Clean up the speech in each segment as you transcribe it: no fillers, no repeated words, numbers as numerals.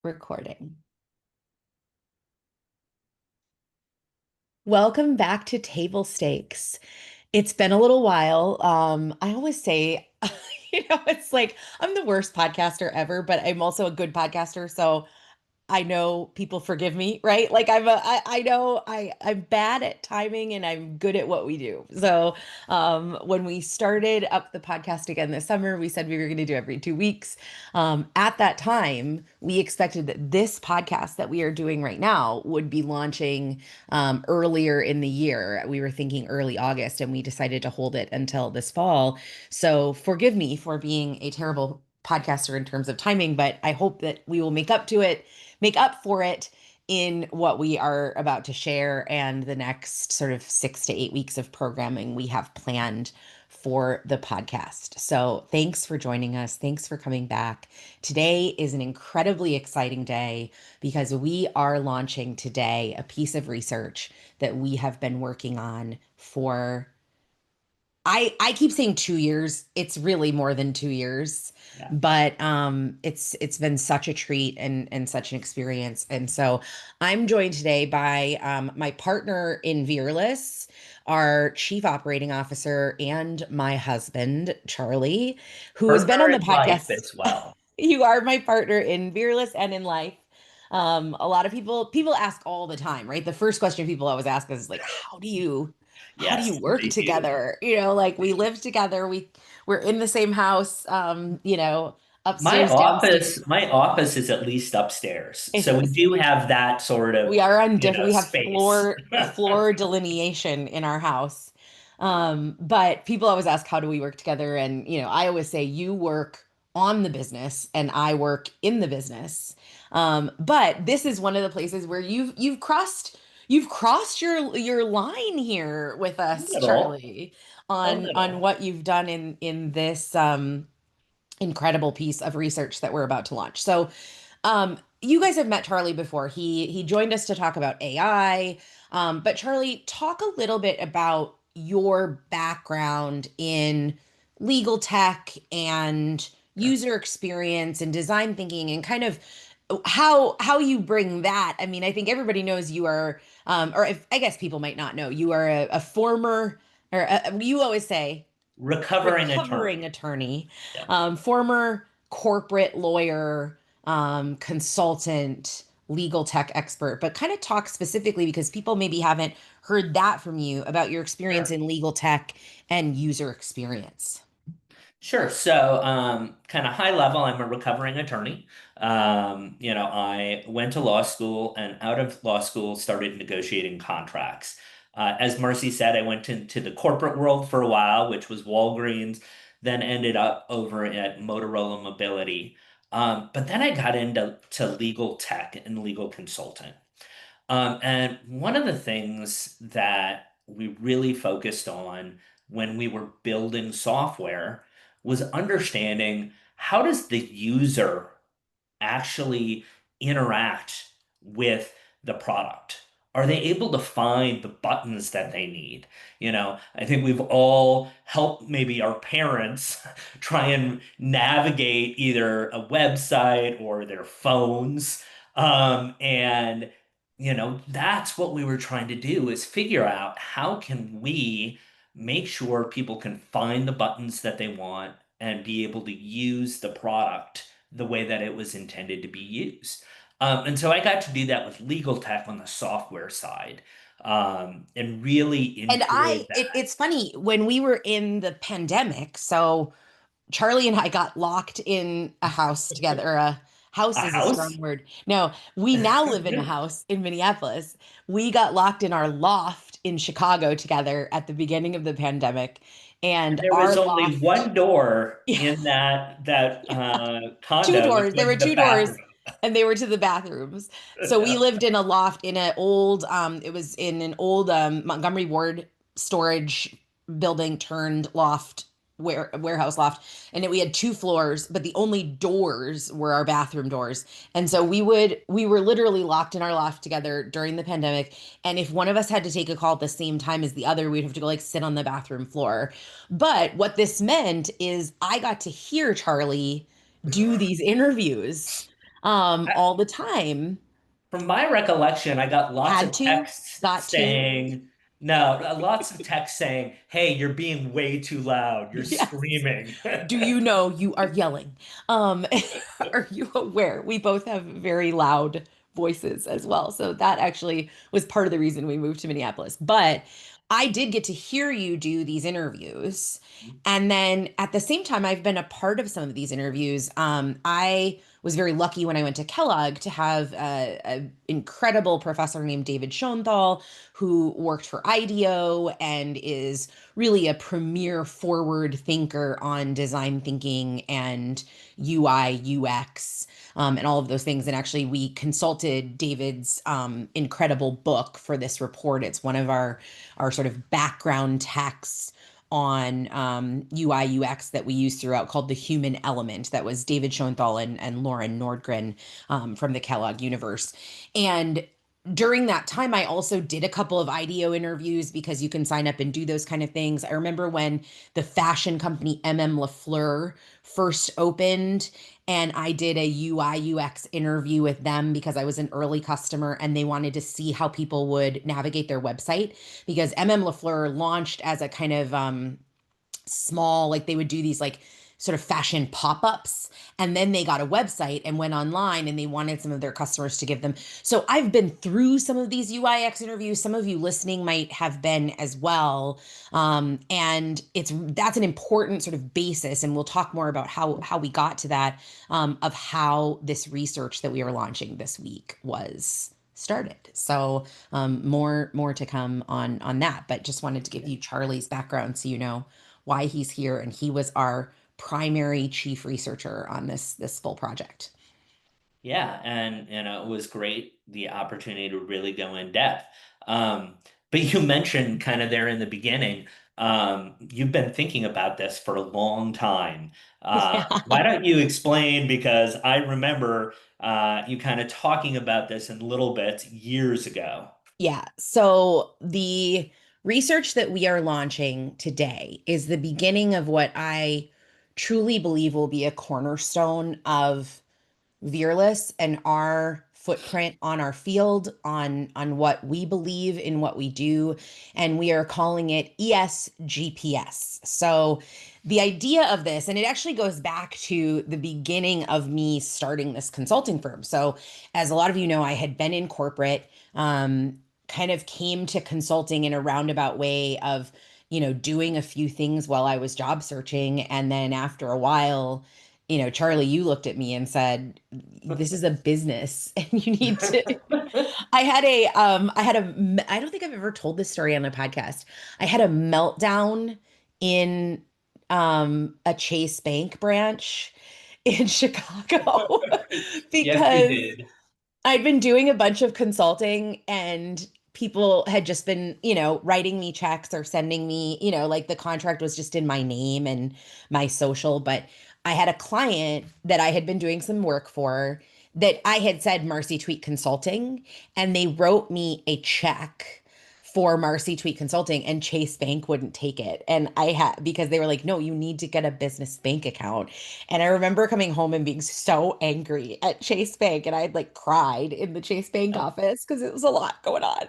Recording. Welcome back to Table Stakes. It's been a little while. I always say, it's like I'm the worst podcaster ever, but I'm also a good podcaster. So I know people forgive me, right? Like I know I'm bad at timing and I'm good at what we do. So when we started up the podcast again this summer, we said we were going to do every 2 weeks. At that time, we expected that this podcast that we are doing right now would be launching earlier in the year. We were thinking early August, and we decided to hold it until this fall. So forgive me for being a terrible podcaster in terms of timing, but I hope that we will make up for it in what we are about to share and the next sort of 6 to 8 weeks of programming we have planned for the podcast. So thanks for joining us. Thanks for coming back. Today is an incredibly exciting day because we are launching today a piece of research that we have been working on for I keep saying 2 years. It's really more than 2 years, Yeah. but it's been such a treat and such an experience. And so I'm joined today by my partner in Veerless, our chief operating officer, and my husband, Charlie, who has been Partner on the in life podcast. as well. You are my partner in Veerless and in life. A lot of people ask all the time, right? The first question people always ask us is like, how do you Yes, work they do. together? Like we live together, we're in the same house, My upstairs, downstairs. office, my office is at least upstairs. It So we is. do have that sort We of, are on different, we have space. floor delineation in our house. But people always ask, how do we work together? And, I always say you work on the business and I work in the business. But this is one of the places where you've crossed your line here with A us, little, Charlie, a on little. what you've done in this incredible piece of research that we're about to launch. So you guys have met Charlie before. He joined us to talk about AI. But Charlie, talk a little bit about your background in legal tech and Sure. user experience and design thinking, and kind of how you bring that. I mean, I think everybody knows you are, or if, I guess people might not know, you are a former, you always say Recovering recovering attorney. attorney, Yeah. former corporate lawyer, consultant, legal tech expert, but kind of talk specifically because people maybe haven't heard that from you about your experience Sure. in legal tech and user experience. Sure. So, kind of high level, I'm a recovering attorney. I went to law school and out of law school started negotiating contracts. As Marcy said, I went into the corporate world for a while, which was Walgreens, then ended up over at Motorola Mobility. But then I got into legal tech and legal consulting. And one of the things that we really focused on when we were building software was understanding how does the user actually interact with the product? Are they able to find the buttons that they need? I think we've all helped maybe our parents try and navigate either a website or their phones. And that's what we were trying to do is figure out how can we make sure people can find the buttons that they want and be able to use the product the way that it was intended to be used. And so I got to do that with legal tech on the software side, and really And enjoyed that. it's funny when we were in the pandemic. So Charlie and I got locked in a house together. A house A is a strong house? word. No, we now live in a house in Minneapolis. We got locked in our loft in Chicago together at the beginning of the pandemic. And There our was only loft, one door yeah, in that two condo, which doors. There was were the two doors, bathroom. and they were to the bathrooms. So we lived in a loft in an old, it was in an old Montgomery Ward storage building turned loft, warehouse loft, and we had 2 floors, but the only doors were our bathroom doors. And so we were literally locked in our loft together during the pandemic. And if one of us had to take a call at the same time as the other, we'd have to go like sit on the bathroom floor. But what this meant is I got to hear Charlie do these interviews. all the time. From my recollection, I got lots Had of to, texts got to. saying, no, lots of texts saying, hey, you're being way too loud. You're Yes. screaming. Do you know you are yelling? Um, are you aware? We both have very loud voices as well. So that actually was part of the reason we moved to Minneapolis. But I did get to hear you do these interviews. And then at the same time, I've been a part of some of these interviews. I was very lucky when I went to Kellogg to have an incredible professor named David Schoenthal, who worked for IDEO and is really a premier forward thinker on design thinking and UI, UX, and all of those things. And actually, we consulted David's incredible book for this report. It's one of our sort of background texts on UI UX that we use throughout called The Human Element. That was David Schoenthal and Lauren Nordgren from the Kellogg universe. And during that time, I also did a couple of IDEO interviews because you can sign up and do those kind of things. I remember when the fashion company Lafleur first opened, and I did a UI UX interview with them because I was an early customer and they wanted to see how people would navigate their website because Lafleur launched as a kind of small, like they would do these like sort of fashion pop-ups, and then they got a website and went online and they wanted some of their customers to give them. So I've been through some of these UIX interviews. Some of you listening might have been as well. And that's an important sort of basis, and we'll talk more about how we got to that, of how this research that we are launching this week was started. So more to come on that, but just wanted to give you Charlie's background so you know why he's here, and he was our primary chief researcher on this full project. Yeah, and it was great the opportunity to really go in depth. But you mentioned kind of there in the beginning, you've been thinking about this for a long time. Why Yeah. don't you explain? Because I remember you kind of talking about this in little bits years ago. Yeah. So the research that we are launching today is the beginning of what I truly believe will be a cornerstone of Veerless and our footprint on our field, on what we believe in what we do, and we are calling it ESGPS. So the idea of this, and it actually goes back to the beginning of me starting this consulting firm. So as a lot of you know, I had been in corporate, kind of came to consulting in a roundabout way of doing a few things while I was job searching, and then after a while, Charlie, you looked at me and said, "This is a business, and you need to." I don't think I've ever told this story on a podcast. I had a meltdown in a Chase Bank branch in Chicago Yes, you because did. I'd been doing a bunch of consulting and people had just been, writing me checks or sending me, like the contract was just in my name and my social. But I had a client that I had been doing some work for that I had said Marcy Tweet Consulting, and they wrote me a check for Marcy Tweet Consulting, and Chase Bank wouldn't take it. And I had, because they were like, no, you need to get a business bank account. And I remember coming home and being so angry at Chase Bank. And I'd like cried in the Chase Bank office because it was a lot going on.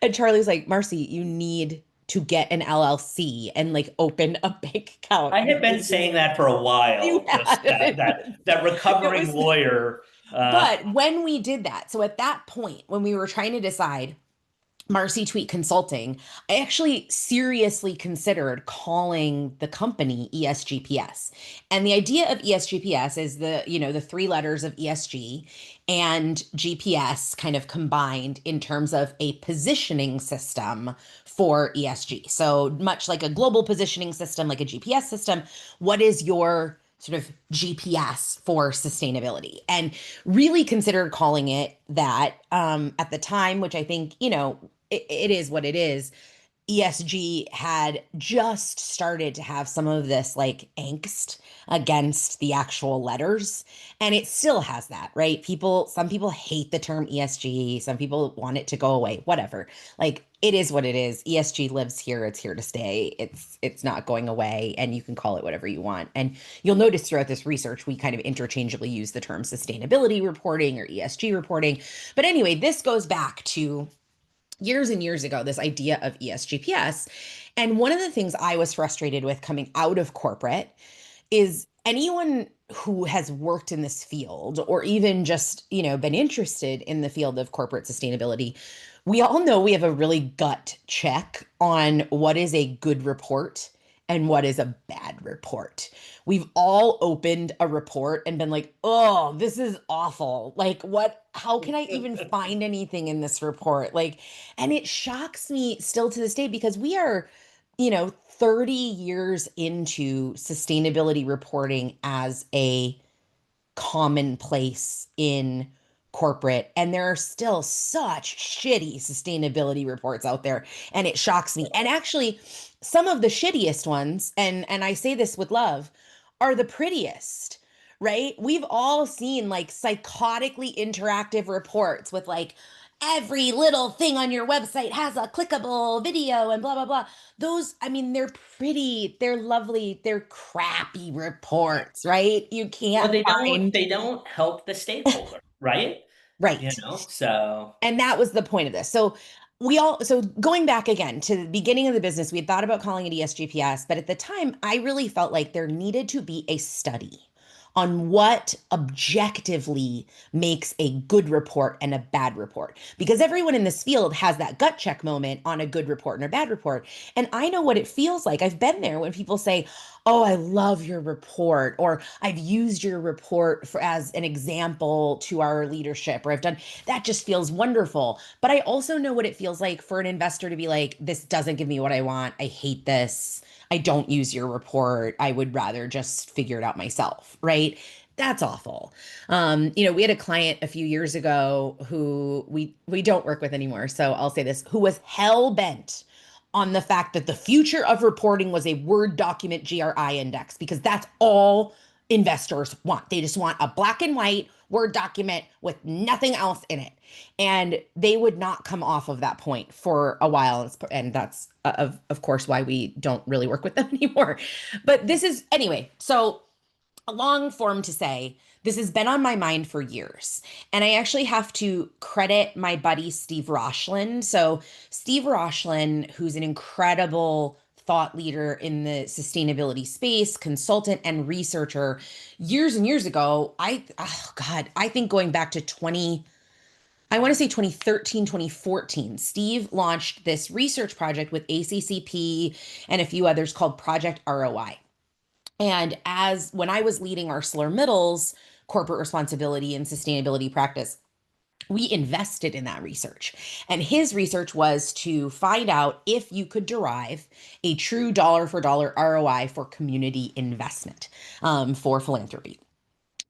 And Charlie's like, Marcy, you need to get an LLC and like open a bank account I had been because saying that for a you while, just had that it recovering was, lawyer. but when we did that, so at that point, when we were trying to decide Marcy Tweet Consulting, I actually seriously considered calling the company ESGPS. And the idea of ESGPS is the three letters of ESG and GPS kind of combined in terms of a positioning system for ESG. So much like a global positioning system, like a GPS system, what is your sort of GPS for sustainability? And really considered calling it that at the time, which I think, it is what it is. ESG had just started to have some of this like angst against the actual letters. And it still has that, right? Some people hate the term ESG, some people want it to go away, whatever. Like it is what it is. ESG lives here, it's here to stay. It's not going away, and you can call it whatever you want. And you'll notice throughout this research, we kind of interchangeably use the term sustainability reporting or ESG reporting. But anyway, this goes back to years and years ago, this idea of ESGPS. And one of the things I was frustrated with coming out of corporate is anyone who has worked in this field or even just, been interested in the field of corporate sustainability, we all know we have a really gut check on what is a good report and what is a bad report. We've all opened a report and been like, oh, this is awful. Like, how can I even find anything in this report? Like, and it shocks me still to this day because we are, 30 years into sustainability reporting as a commonplace in corporate, and there are still such shitty sustainability reports out there, and it shocks me. And actually some of the shittiest ones, and I say this with love, are the prettiest, right? We've all seen like psychotically interactive reports with like every little thing on your website has a clickable video and blah blah blah. Those, I mean, they're pretty, they're lovely, they're crappy reports, right? You Well, can't they don't find. they don't help the stakeholder, right? Right. So And that was the point of this. So going back again to the beginning of the business, we had thought about calling it ESGPS, but at the time, I really felt like there needed to be a study on what objectively makes a good report and a bad report. Because everyone in this field has that gut check moment on a good report and a bad report. And I know what it feels like. I've been there when people say, oh, I love your report, or I've used your report as an example to our leadership, or I've done that, just feels wonderful. But I also know what it feels like for an investor to be like, this doesn't give me what I want. I hate this. I don't use your report. I would rather just figure it out myself, right? That's awful. We had a client a few years ago who we don't work with anymore. So I'll say this, who was hell bent on the fact that the future of reporting was a Word document GRI index, because that's all investors want. They just want a black and white Word document with nothing else in it. And they would not come off of that point for a while. And that's, of course, why we don't really work with them anymore. But this is, anyway, so a long form to say, this has been on my mind for years. And I actually have to credit my buddy, Steve Rochland. So, Steve Rochland, who's an incredible thought leader in the sustainability space, consultant and researcher, years and years ago, oh God, I think going back to I want to say 2013, 2014, Steve launched this research project with ACCP and a few others called Project ROI. And as when I was leading our Middles corporate responsibility and sustainability practice, we invested in that research. And his research was to find out if you could derive a true dollar for dollar ROI for community investment, for philanthropy.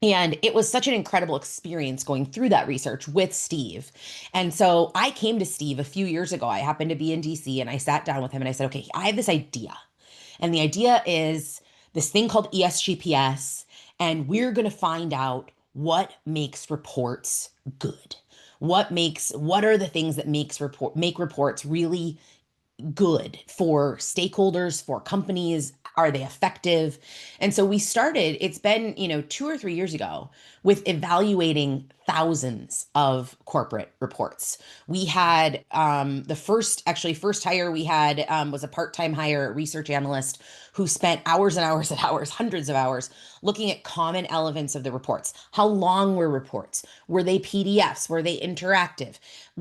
And it was such an incredible experience going through that research with Steve. And so I came to Steve a few years ago. I happened to be in DC, and I sat down with him and I said, okay, I have this idea. And the idea is this thing called ESGPS, and we're going to find out what makes reports good. What are the things that make reports really good for stakeholders, for companies? Are they effective? And so we started, it's been, 2 or 3 years ago, with evaluating thousands of corporate reports. We had the first hire we had was a part-time hire, a research analyst who spent hours and hours and hours, hundreds of hours, looking at common elements of the reports. How long were reports? Were they PDFs? Were they interactive?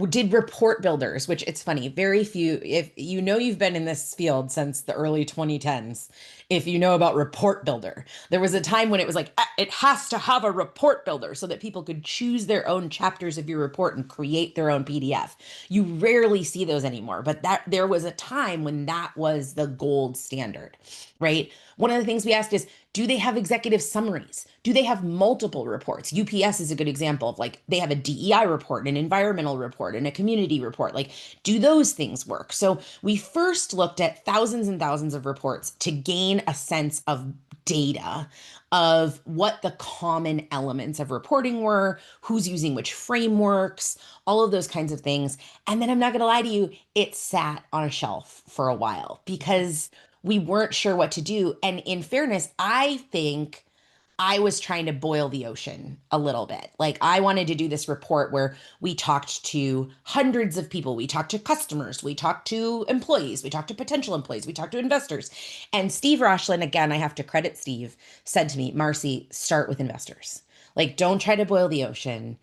Did report builders, which it's funny, very few, if you've been in this field since the early 2010s, if you know about report builder, there was a time when it was like, it has to have a report builder so that people could choose choose their own chapters of your report and create their own PDF. You rarely see those anymore, but that there was a time when that was the gold standard, right? One of the things we asked is, do they have executive summaries? Do they have multiple reports? UPS is a good example of like they have a DEI report, an environmental report, and a community report. Like, do those things work? So we first looked at thousands and thousands of reports to gain a sense of data of what the common elements of reporting were, who's using which frameworks, all of those kinds of things. And then I'm not going to lie to you, it sat on a shelf for a while because we weren't sure what to do. And in fairness, I think I was trying to boil the ocean a little bit. Like, I wanted to do this report where we talked to hundreds of people. We talked to customers, we talked to employees, we talked to potential employees, we talked to investors. And Steve Rochlin, again, I have to credit Steve, said to me, Marcy, start with investors. Like, don't try to boil the ocean.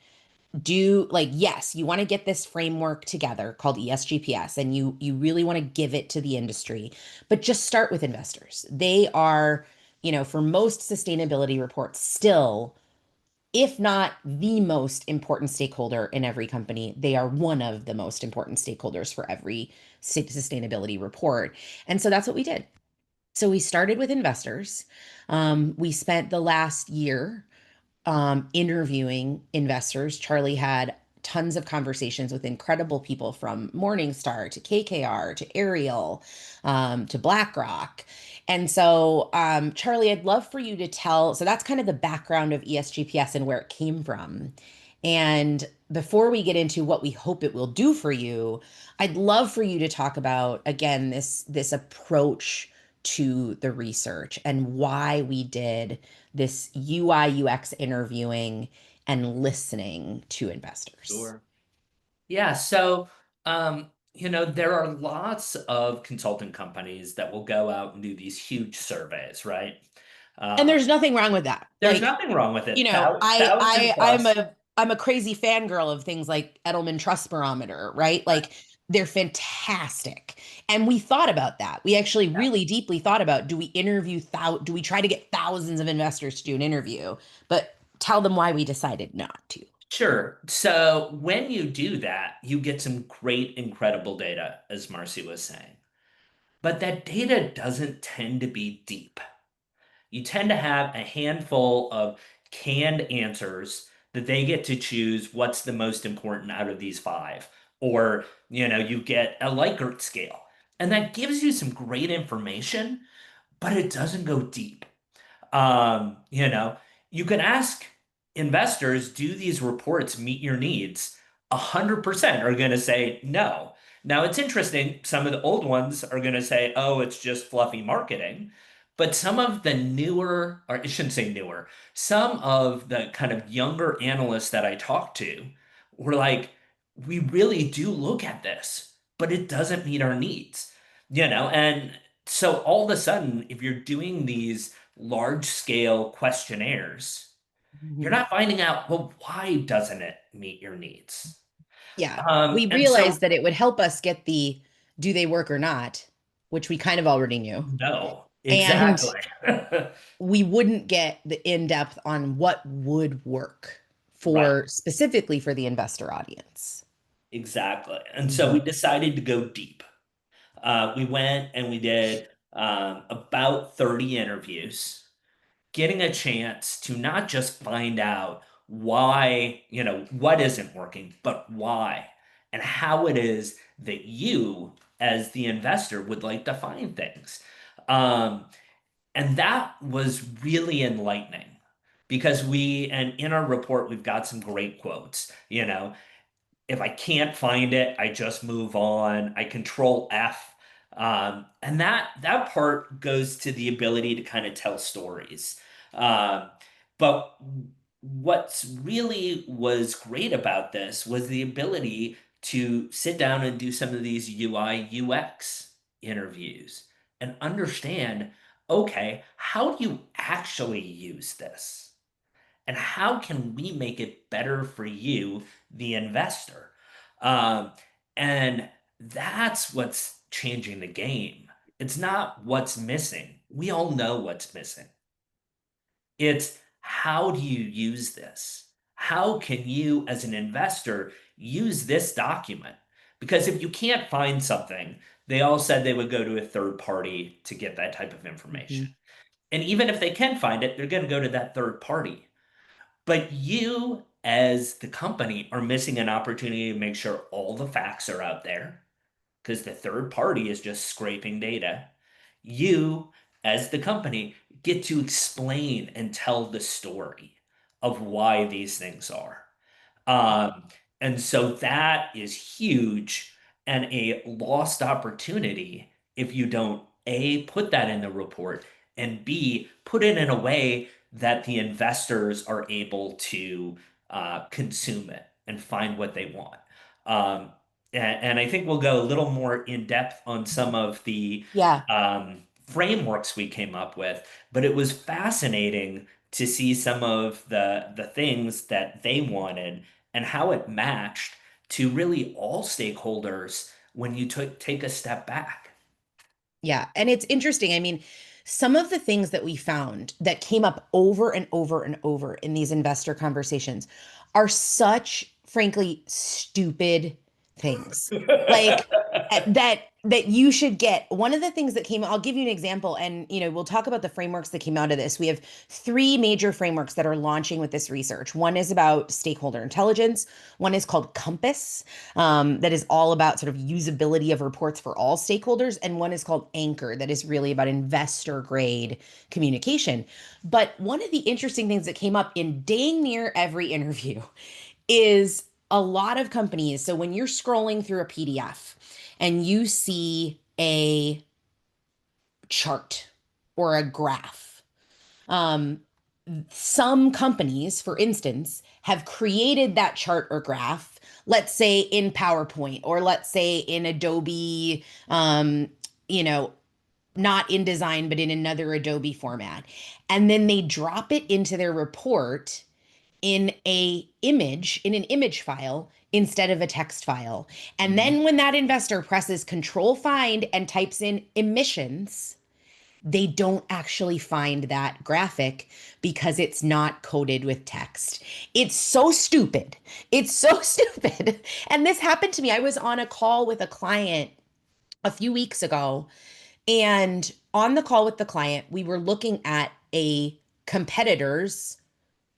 Do like, yes, you want to get this framework together called ESGPS, and you really want to give it to the industry, but just start with investors. They are, for most sustainability reports, still, if not the most important stakeholder in every company, they are one of the most important stakeholders for every sustainability report. And so that's what we did. So we started with investors. We spent the last year interviewing investors. Charlie had tons of conversations with incredible people from Morningstar to KKR to Ariel to BlackRock. And so, Charlie, I'd love for you to tell. So that's kind of the background of ESGPS and where it came from. And before we get into what we hope it will do for you, I'd love for you to talk about again this approach to the research and why we did this UI UX interviewing and listening to investors. Sure. Yeah, so there are lots of consulting companies that will go out and do these huge surveys, right? And Um, there's nothing wrong with that. there's Like, nothing wrong with you it. know, I Thousand I I'm plus. a crazy fangirl of things like Edelman Trust Barometer, right? Right. Like, they're fantastic. And we thought about that. We actually Yeah. really deeply thought about, do we try to get thousands of investors to do an interview? But tell them why we decided not to. Sure. So when you do that, you get some great, incredible data, as Marcy was saying. But that data doesn't tend to be deep. You tend to have a handful of canned answers that they get to choose what's the most important out of these five. Or, you get a Likert scale. And that gives you some great information, but it doesn't go deep. Um, you know, you can ask investors, do these reports meet your needs? 100% are going to say no. Now, it's interesting. Some of the old ones are going to say, oh, it's just fluffy marketing. But some of the newer, or I shouldn't say newer, some of the kind of younger analysts that I talked to were like, we really do look at this, but it doesn't meet our needs, And so all of a sudden, if you're doing these large scale questionnaires, you're Mhm. not finding out, well, why doesn't it meet your needs? Yeah. Um, We and realized so, that it would help us get the do they work or not, which we kind of already knew. no, And exactly. we wouldn't get the in-depth on what would work Right, for specifically for the investor audience. exactly. And so we Mhm. decided to go deep. We went and we did about 30 interviews, getting a chance to not just find out why, what isn't working, but why and how it is that you, as the investor, would like to find things. Um, and that was really enlightening because and in our report, we've got some great quotes. If I can't find it, I just move on. I control F. And that part goes to the ability to kind of tell stories. Um, but what's really was great about this was the ability to sit down and do some of these UI UX interviews and understand, okay, how do you actually use this? And how can we make it better for you, the investor? Um, and that's what's changing the game. It's not what's missing. We all know what's missing. It's how do you use this? how can you, as an investor, use this document? Because if you can't find something, they all said they would go to a third party to get that type of information. Mhm. And even if they can find it, they're going to go to that third party. But you, as the company, are missing an opportunity to make sure all the facts are out there because the third party is just scraping data. You, as the company, get to explain and tell the story of why these things are. Um, and so that is huge and a lost opportunity if you don't A, put that in the report, and B, put it in a way that the investors are able to consume it and find what they want. Um, and I think we'll go a little more in depth on some of the Yeah. frameworks we came up with, but it was fascinating to see some of the things that they wanted and how it matched to really all stakeholders when you take a step back. Yeah. And it's interesting. I mean, some of the things that we found that came up over and over and over in these investor conversations are such, frankly, stupid things. Like that you should get. One of the things that came, I'll give you an example, and we'll talk about the frameworks that came out of this. We have three major frameworks that are launching with this research. One is about stakeholder intelligence. One is called Compass, that is all about sort of usability of reports for all stakeholders. And one is called Anchor, that is really about investor grade communication. But one of the interesting things that came up in dang near every interview is a lot of companies. So when you're scrolling through a PDF and you see a chart or a graph, um, some companies, for instance, have created that chart or graph, let's say in PowerPoint or let's say in Adobe, you know, not InDesign, but in another Adobe format. And then they drop it into their report in an image file instead of a text file. And Mhm. then when that investor presses Control Find and types in emissions, they don't actually find that graphic because it's not coded with text. It's so stupid. It's so stupid. And this happened to me. I was on a call with a client a few weeks ago, and on the call with the client, we were looking at a competitor's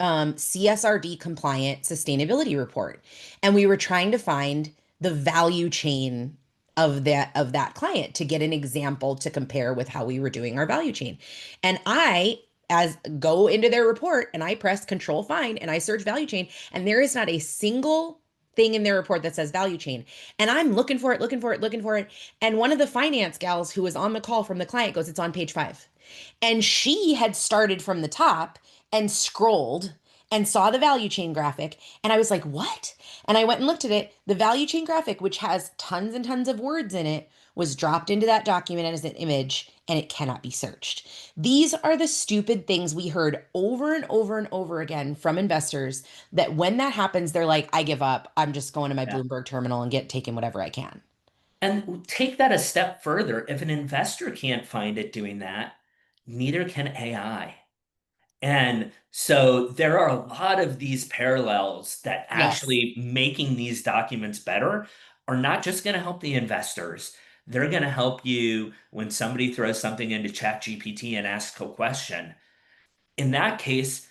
CSRD compliant sustainability report. And we were trying to find the value chain of that client to get an example to compare with how we were doing our value chain. And I as go into their report and I press control find and I search value chain, and there is not a single thing in their report that says value chain. And I'm looking for it, looking for it, looking for it. And one of the finance gals who was on the call from the client goes, "It's on page 5." And she had started from the top and scrolled and saw the value chain graphic. And I was like, "What?" And I went and looked at it. The value chain graphic, which has tons and tons of words in it, was dropped into that document as an image and it cannot be searched. These are the stupid things we heard over and over and over again from investors, that when that happens, they're like, "I give up. I'm just going to my Yeah. Bloomberg terminal and get taking whatever I can." And take that a step further. If an investor can't find it doing that, neither can AI. And so there are a lot of these parallels that Yes. actually making these documents better are not just going to help the investors. They're going to help you when somebody throws something into ChatGPT and asks a question. In that case,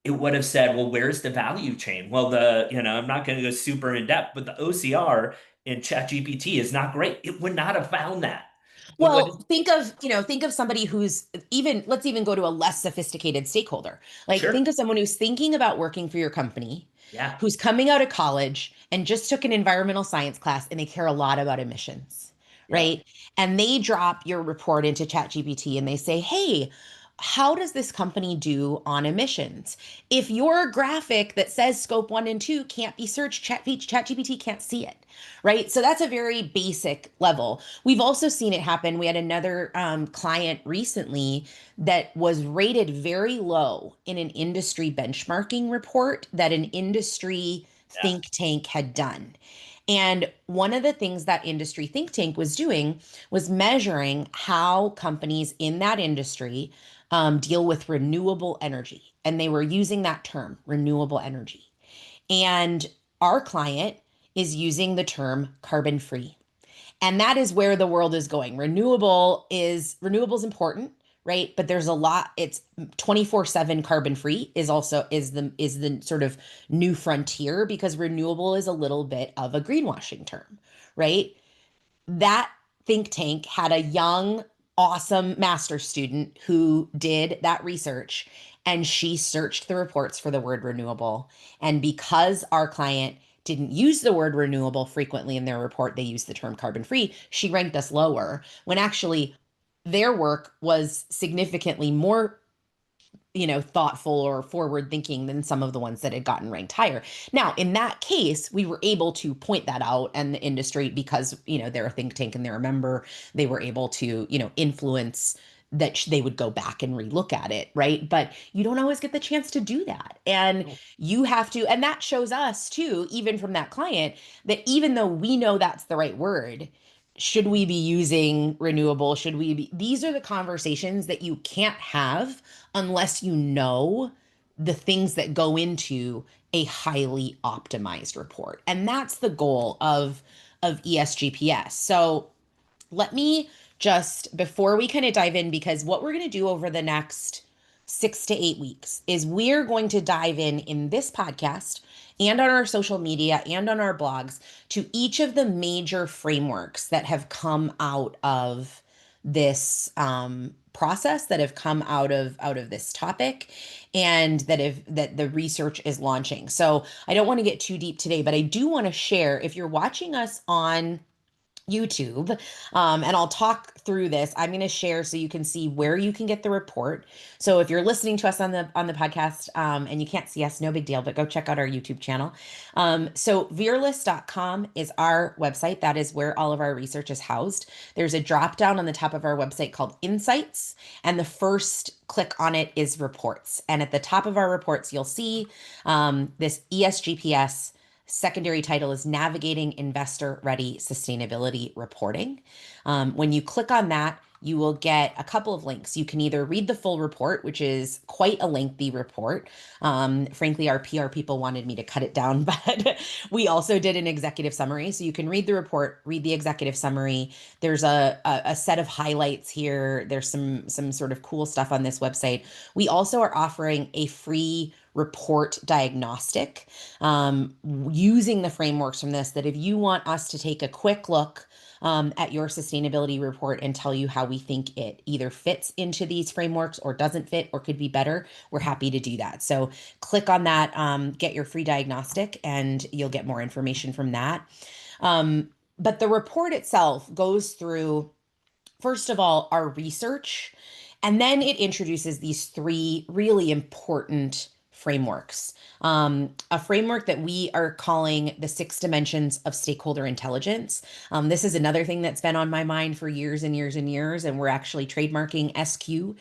it would have said, well, where's the value chain? Well, I'm not going to go super in depth, but the OCR in ChatGPT is not great. It would not have found that. It Well, would, think of somebody who's even, let's even go to a less sophisticated stakeholder. Like, sure. think of someone who's thinking about working for your company, Yeah. who's coming out of college and just took an environmental science class and they care a lot about emissions, Yep. right? And they drop your report into ChatGPT and they say, "Hey, how does this company do on emissions?" If your graphic that says scope 1 and 2 can't be searched, ChatGPT can't see it, right? So that's a very basic level. We've also seen it happen. We had another client recently that was rated very low in an industry benchmarking report that an industry Yeah. think tank had done. And one of the things that industry think tank was doing was measuring how companies in that industry deal with renewable energy. And they were using that term, renewable energy. And our client is using the term carbon free. And that is where the world is going. Renewables important, right? But there's a lot, it's 24/7 carbon free is also is the sort of new frontier because renewable is a little bit of a greenwashing term, right? That think tank had a young, awesome master's student who did that research and she searched the reports for the word renewable. And because our client didn't use the word renewable frequently in their report, they used the term carbon free, she ranked us lower when actually their work was significantly more thoughtful or forward thinking than some of the ones that had gotten ranked higher. Now, in that case, we were able to point that out, and the industry, because, they're a think tank and they're a member, they were able to, influence that they would go back and relook at it, right? But you don't always get the chance to do that. And you have to, and that shows us too, even from that client, that even though we know that's the right word, should we be using renewable? Should we be? These are the conversations that you can't have unless you know the things that go into a highly optimized report. And that's the goal of ESGPS. So let me just, before we kind of dive in, because what we're going to do over the next 6 to 8 weeks is we're going to dive in this podcast and on our social media and on our blogs to each of the major frameworks that have come out of this process, that have come out of this topic, and that the research is launching. So I don't want to get too deep today, but I do want to share, if you're watching us on YouTube, and I'll talk through this. I'm going to share so you can see where you can get the report. So if you're listening to us on the podcast, and you can't see us, no big deal, but go check out our YouTube channel. So Veerless.com is our website. That is where all of our research is housed. There's a drop down on the top of our website called Insights, and the first click on it is reports. And at the top of our reports, you'll see this ESGPS. Secondary title is Navigating Investor Ready Sustainability Reporting. When you click on that, you will get a couple of links. You can either read the full report, which is quite a lengthy report. Frankly, our PR people wanted me to cut it down, but we also did an executive summary. So you can read the report, read the executive summary. There's a set of highlights here. There's some sort of cool stuff on this website. We also are offering a free report diagnostic, using the frameworks from this, that if you want us to take a quick look at your sustainability report and tell you how we think it either fits into these frameworks or doesn't fit or could be better, we're happy to do that. So click on that, get your free diagnostic, and you'll get more information from that. But the report itself goes through, first of all, our research, and then it introduces these three really important frameworks. A framework that we are calling the 6 dimensions of stakeholder intelligence. This is another thing that's been on my mind for years and years and years, and we're actually trademarking SQ,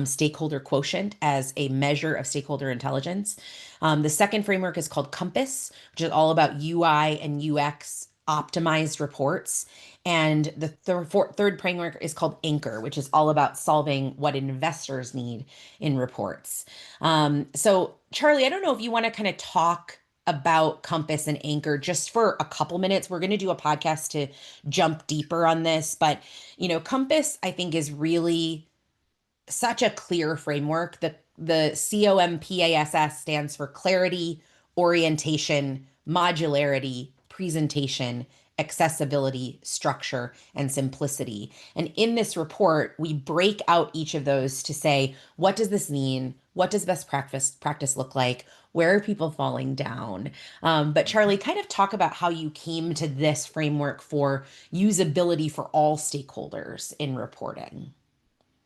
stakeholder quotient, as a measure of stakeholder intelligence. The second framework is called Compass, which is all about UI and UX optimized reports. And the third framework is called Anchor, which is all about solving what investors need in reports. So, Charlie, I don't know if you want to kind of talk about Compass and Anchor just for a couple minutes. We're going to do a podcast to jump deeper on this, but Compass, I think, is really such a clear framework. The COMPASS stands for clarity, orientation, modularity, presentation, accessibility, structure, and simplicity. And in this report, we break out each of those to say, what does this mean? What does best practice look like? Where are people falling down? But Charlie, kind of talk about how you came to this framework for usability for all stakeholders in reporting.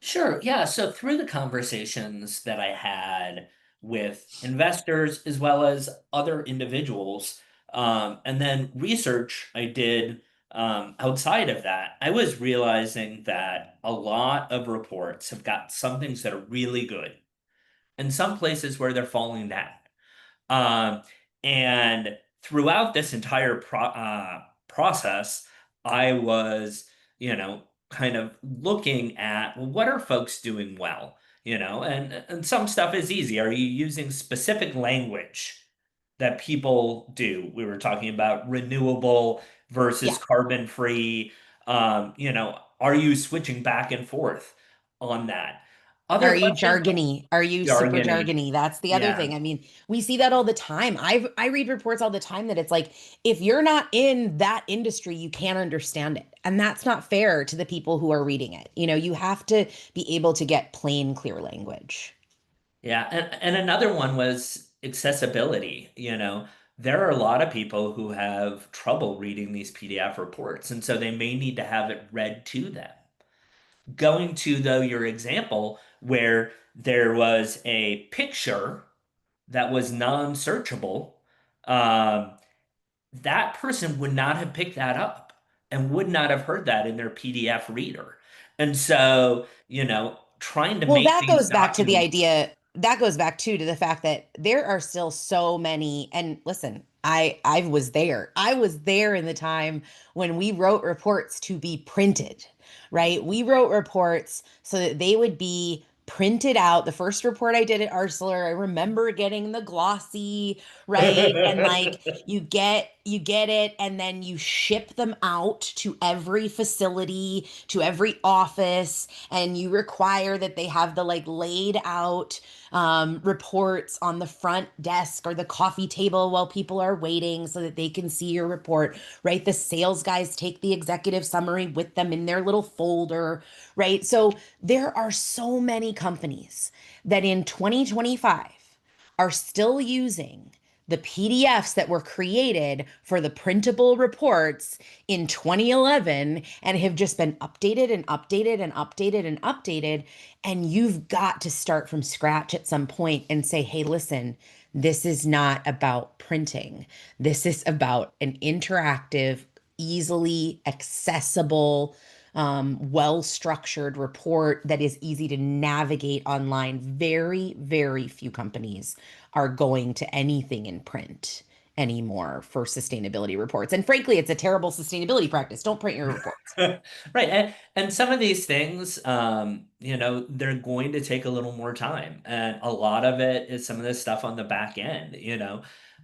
Sure. Yeah. So through the conversations that I had with investors as well as other individuals, and then research I did outside of that, I was realizing that a lot of reports have got some things that are really good and some places where they're falling down. Um, and throughout this entire process, I was, kind of looking at, well, what are folks doing well? And some stuff is easy. Are you using specific language that people do. We were talking about renewable versus Yeah. carbon free. Are you switching back and forth on that? Other Are you questions? jargony? Are you super Jargony. jargony? That's the other Yeah. thing. I mean, we see that all the time. I read reports all the time that it's like if you're not in that industry, you can't understand it. And that's not fair to the people who are reading it. You have to be able to get plain, clear language. Yeah. And another one was accessibility. There are a lot of people who have trouble reading these PDF reports, and so they may need to have it read to them. Going to, though, your example where there was a picture that was non-searchable, um, that person would not have picked that up and would not have heard that in their PDF reader. And so, trying to Well, make that these goes back to the documents. idea, that goes back to the fact that there are still so many, and listen, I was there. I was there in the time when we wrote reports to be printed, right? We wrote reports so that they would be printed out. The first report I did at Arcelor, I remember getting the glossy, right? And like you get it and then you ship them out to every facility, to every office, and you require that they have the like laid out reports on the front desk or the coffee table while people are waiting so that they can see your report, right? The sales guys take the executive summary with them in their little folder, right? So there are so many companies that in 2025 are still using the PDFs that were created for the printable reports in 2011 and have just been updated and updated and updated and updated. And you've got to start from scratch at some point and say, hey, listen, this is not about printing. This is about an interactive, easily accessible, well-structured report that is easy to navigate online. Very, very few companies are going to anything in print anymore for sustainability reports. And frankly, it's a terrible sustainability practice. Don't print your reports. Right. And some of these things, they're going to take a little more time. And a lot of it is some of this stuff on the back end,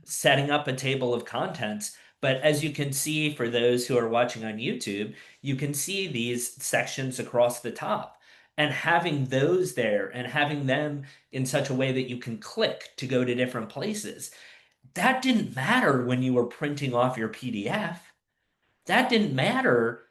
setting up a table of contents. But as you can see, for those who are watching on YouTube, you can see these sections across the top. And having those there and having them in such a way that you can click to go to different places, that didn't matter when you were printing off your PDF. That didn't matter,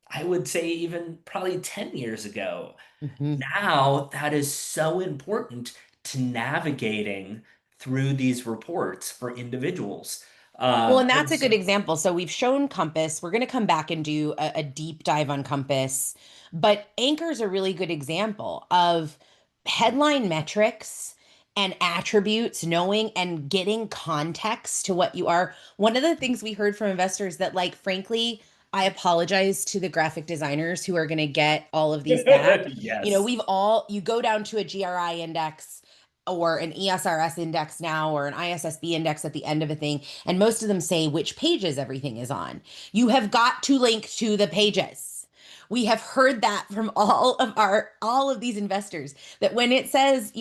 I would say, even probably 10 years ago. Mhm. Now, that is so important to navigating through these reports for individuals. Well, and And that's a good so, example. So we've shown Compass. We're going to come back and do a deep dive on Compass. But Anchor is a really good example of headline metrics and attributes, knowing and getting context to what you are. One of the things we heard from investors that, like, frankly, I apologize to the graphic designers who are going to get all of these back. yes. You go down to a GRI index or an ESRS index now or an ISSB index at the end of a thing, and most of them say which pages everything is on. You have got to link to the pages. We have heard that from all of these investors that when it says,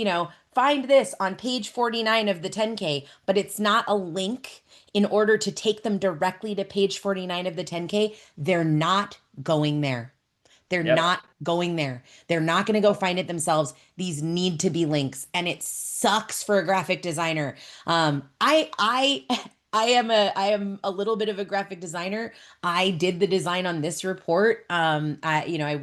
find this on page 49 of the 10K, but it's not a link in order to take them directly to page 49 of the 10K, they're not going there. They're Yep. not going there. They're not going to go find it themselves. These need to be links, and it sucks for a graphic designer. I am a little bit of a graphic designer. I did the design on this report. I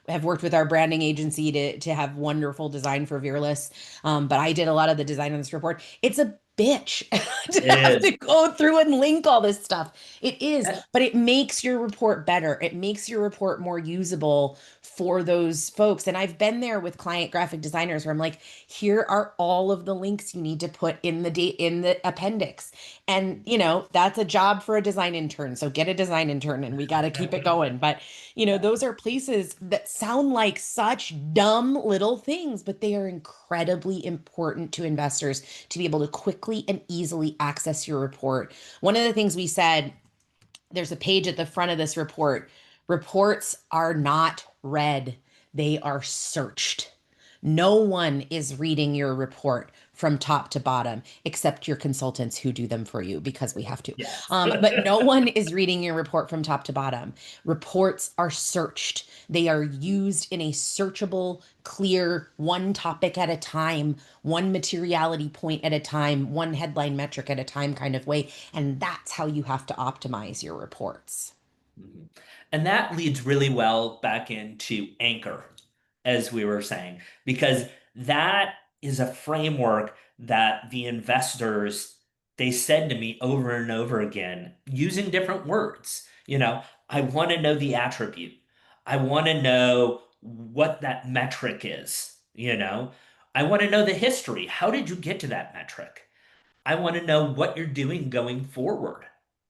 have worked with our branding agency to have wonderful design for Veerless. But I did a lot of the design on this report. It's a bitch to It have is. to go through and link all this stuff. It is, but it makes your report better. It makes your report more usable for those folks. And I've been there with client graphic designers where I'm like, here are all of the links you need to put in the appendix. And that's a job for a design intern. So get a design intern and we got to keep it going. But those are places that sound like such dumb little things, but they are incredibly important to investors to be able to quickly and easily access your report. One of the things we said, there's a page at the front of this report. Reports are not read, they are searched. No one is reading your report from top to bottom, except your consultants who do them for you because we have to. Yes. But no one is reading your report from top to bottom. Reports are searched, they are used in a searchable, clear, one topic at a time, one materiality point at a time, one headline metric at a time kind of way. And that's how you have to optimize your reports. Mhm. And that leads really well back into anchor, as we were saying, because that is a framework that the investors they said to me over and over again using different words. I want to know the attribute. I want to know what that metric is. I want to know the history. How did you get to that metric? I want to know what you're doing going forward,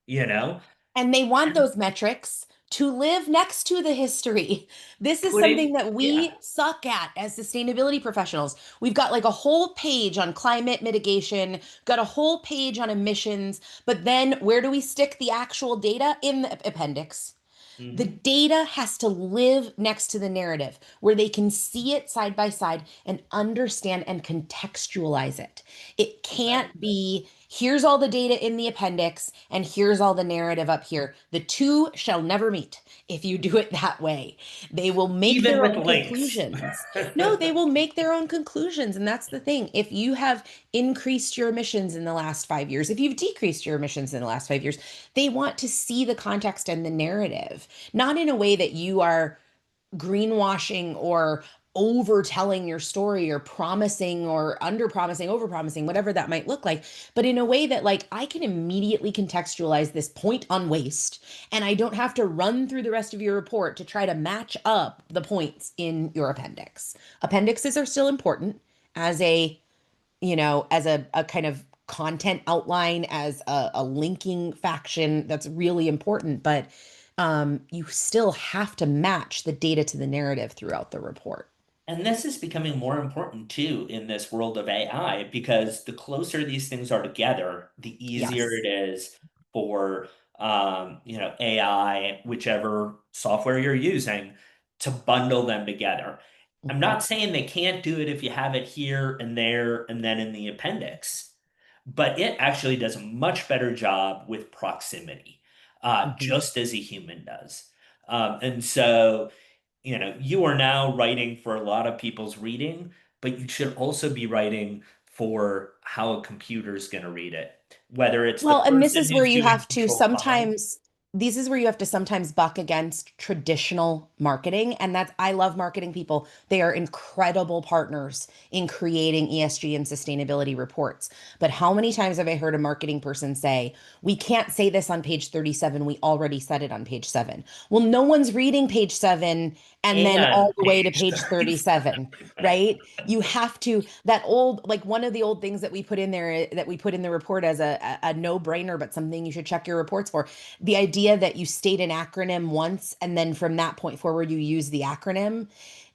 you know? And they want those metrics to live next to the history. This is something that Yeah. we suck at as sustainability professionals. We've got like a whole page on climate mitigation, got a whole page on emissions, but then where do we stick the actual data? In the appendix. The hmm data has to live next to the narrative where they can see it side by side and understand and contextualize it. It Right. can't be, here's all the data in the appendix and here's all the narrative up here. The two shall never meet if you do it that way. They will make Even their with own links. conclusions. No, they will make their own conclusions. And that's the thing. If you have increased your emissions in the last 5 years, if you've decreased your emissions in the last 5 years, they want to see the context and the narrative, not in a way that you are greenwashing or over telling your story or promising or under promising, over promising, whatever that might look like, but in a way that like I can immediately contextualize this point on waste and I don't have to run through the rest of your report to try to match up the points in your appendix. Appendixes are still important as a kind of content outline, as a linking faction that's really important, but you still have to match the data to the narrative throughout the report. And this is becoming more important too in this world of AI because the closer these things are together, the easier Yes. it is for AI, whichever software you're using, to bundle them together. I'm Mhm. not saying they can't do it if you have it here and there and then in the appendix, but it actually does a much better job with proximity, Mhm. just as a human does. And so you are now writing for a lot of people's reading, but you should also be writing for how a computer is going to read it, whether it's the Well, and this person is where who's you doing have to control find. sometimes, this is where you have to sometimes buck against traditional marketing. And that's, I love marketing people. They are incredible partners in creating ESG and sustainability reports. But how many times have I heard a marketing person say, we can't say this on page 37. We already said it on page 7. Well, no one's reading page 7 and then And all the way to page page 37. 37, right? You have to, that old, like one of the old things that we put in there, that we put in the report as a no-brainer, but something you should check your reports for. The idea that you state an acronym once and then from that point forward, you use the acronym.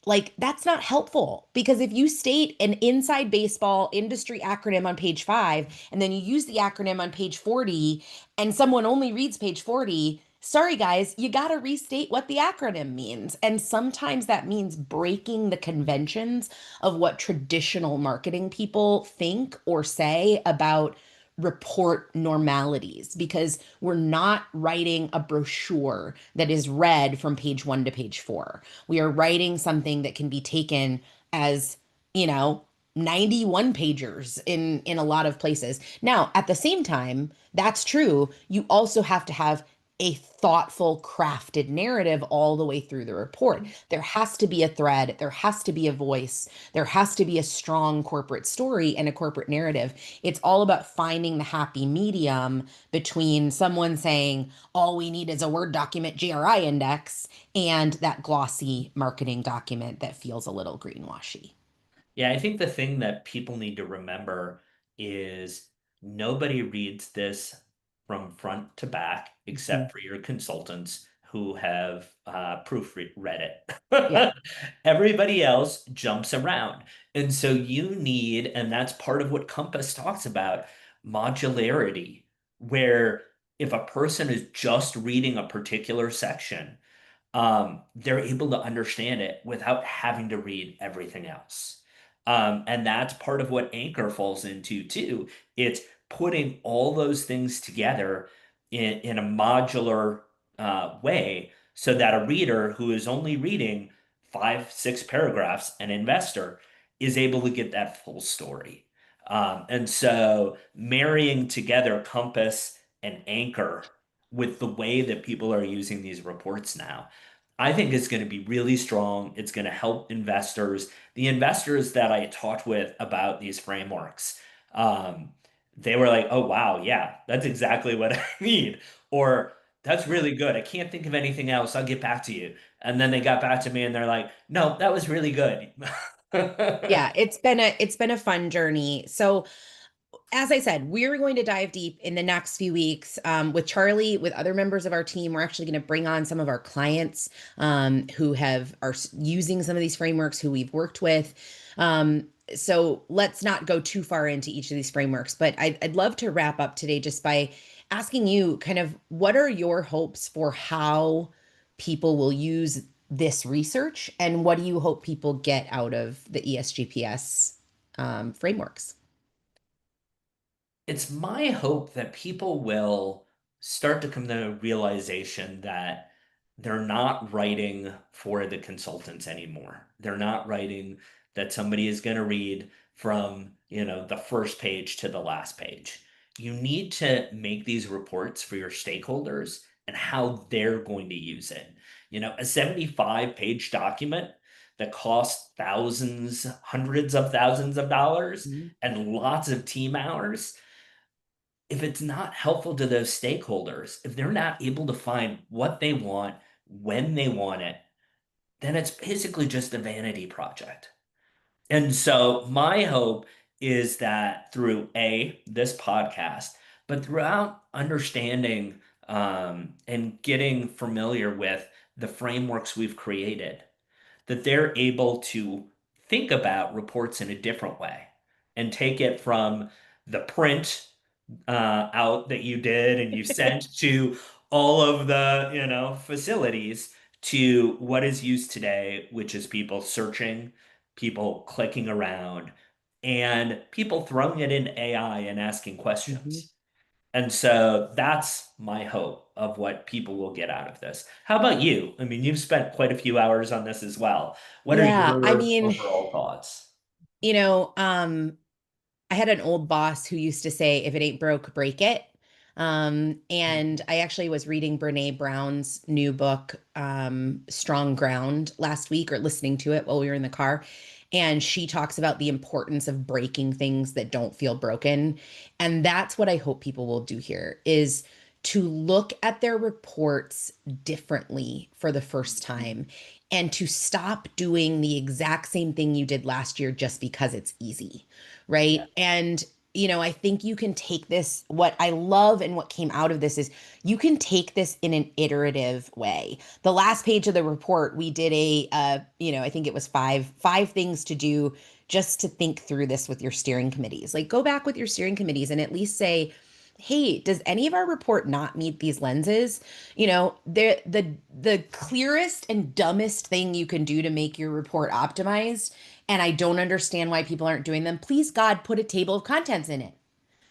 Like that's not helpful because if you state an inside baseball industry acronym on page 5 and then you use the acronym on page 40 and someone only reads page 40, sorry guys, you got to restate what the acronym means. And sometimes that means breaking the conventions of what traditional marketing people think or say about report normalities because we're not writing a brochure that is read from page 1 to page 4. We are writing something that can be taken as, you know, 91 pagers in a lot of places. Now, at the same time, that's true. You also have to have a thoughtful, crafted narrative all the way through the report. There has to be a thread, there has to be a voice, there has to be a strong corporate story and a corporate narrative. It's all about finding the happy medium between someone saying, all we need is a Word document GRI index, and that glossy marketing document that feels a little greenwashy. Yeah, I think the thing that people need to remember is nobody reads this from front to back Mhm. except for your consultants who have proofread Yeah. it. Everybody else jumps around. And so you need, and that's part of what Compass talks about, modularity, where if a person is just reading a particular section, they're able to understand it without having to read everything else. And that's part of what Anchor falls into too. It's putting all those things together in a modular way so that a reader who is only reading five, six paragraphs, an investor, is able to get that full story. And so marrying together Compass and Anchor with the way that people are using these reports now, I think is going to be really strong. It's going to help investors. The investors that I talked with about these frameworks, um, they were like, "Oh wow, yeah, that's exactly what I need," or "That's really good. I can't think of anything else. I'll get back to you." And then they got back to me and they're like, "No, that was really good." Yeah, it's been a fun journey. So as I said, we're going to dive deep in the next few weeks with Charlie, with other members of our team. We're actually going to bring on some of our clients who are using some of these frameworks, who we've worked with. So let's not go too far into each of these frameworks, but I'd love to wrap up today just by asking you kind of what are your hopes for how people will use this research, and what do you hope people get out of the ESGPS frameworks? It's my hope that people will start to come to the realization that they're not writing for the consultants anymore. They're not writing that somebody is going to read from, the first page to the last page. You need to make these reports for your stakeholders and how they're going to use it. A 75-page document that costs thousands, hundreds of thousands of dollars and lots of team hours, if it's not helpful to those stakeholders, if they're not able to find what they want when they want it, then it's basically just a vanity project. And so my hope is that through this podcast, but throughout understanding and getting familiar with the frameworks we've created, that they're able to think about reports in a different way and take it from the print out that you did and you sent to all of the, facilities to what is used today, which is people searching, people clicking around, and people throwing it in AI and asking Mhm. questions. And so that's my hope of what people will get out of this. How about you? I mean, you've spent quite a few hours on this as well. What are Yeah, I your mean, overall thoughts? you know, um, I had an old boss who used to say, if it ain't broke, break it. And I actually was reading Brene Brown's new book, Strong Ground, last week, or listening to it while we were in the car. And she talks about the importance of breaking things that don't feel broken. And that's what I hope people will do here is to look at their reports differently for the first time and to stop doing the exact same thing you did last year just because it's easy, Yeah. right? And I think you can take this. What I love and what came out of this is you can take this in an iterative way. The last page of the report, we did I think it was five things to do just to think through this with your steering committees. Like go back with your steering committees and at least say, hey, does any of our report not meet these lenses? The clearest and dumbest thing you can do to make your report optimized, and I don't understand why people aren't doing them. Please, God, put a table of contents in it.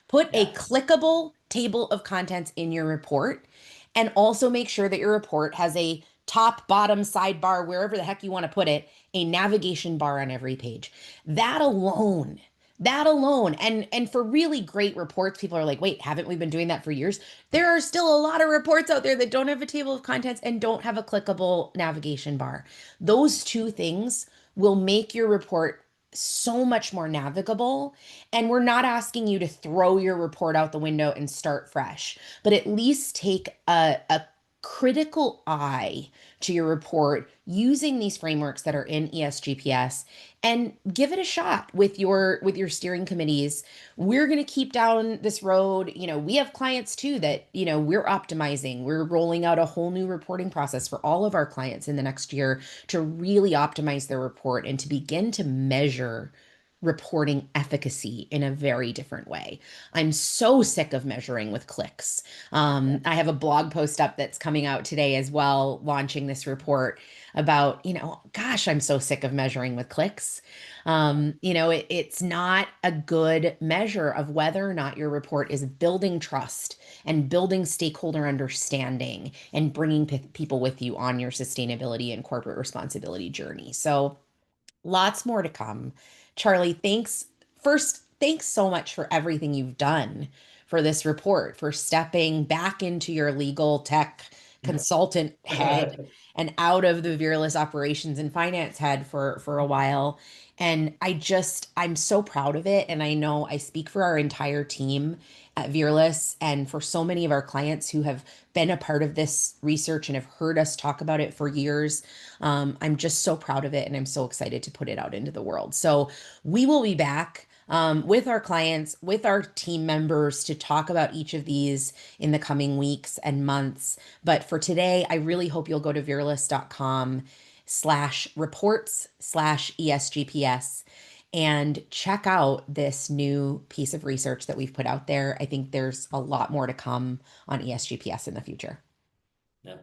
Put a Yes. clickable table of contents in your report, and also make sure that your report has a top, bottom, sidebar, wherever the heck you want to put it, a navigation bar on every page. That alone, that alone, and for really great reports, people are like, wait, haven't we been doing that for years? There are still a lot of reports out there that don't have a table of contents and don't have a clickable navigation bar. Those two things will make your report so much more navigable. And we're not asking you to throw your report out the window and start fresh, but at least take a critical eye to your report using these frameworks that are in ESGPS and give it a shot with your steering committees. We're going to keep down this road. We have clients too that, we're optimizing. We're rolling out a whole new reporting process for all of our clients in the next year to really optimize their report and to begin to measure reporting efficacy in a very different way. I'm so sick of measuring with clicks. I have a blog post up that's coming out today as well, launching this report about, gosh, I'm so sick of measuring with clicks. It's not a good measure of whether or not your report is building trust and building stakeholder understanding and bringing people with you on your sustainability and corporate responsibility journey. So, lots more to come. Charlie, thanks. First, thanks so much for everything you've done for this report, for stepping back into your legal tech consultant head and out of the Veerless operations and finance head for a while. And I'm so proud of it. And I know I speak for our entire team at Veerless and for so many of our clients who have been a part of this research and have heard us talk about it for years. I'm just so proud of it and I'm so excited to put it out into the world. So we will be back with our clients, with our team members to talk about each of these in the coming weeks and months. But for today, I really hope you'll go to veerless.com/reports/ESGPS and check out this new piece of research that we've put out there. I think there's a lot more to come on ESGPS in the future. Yeah.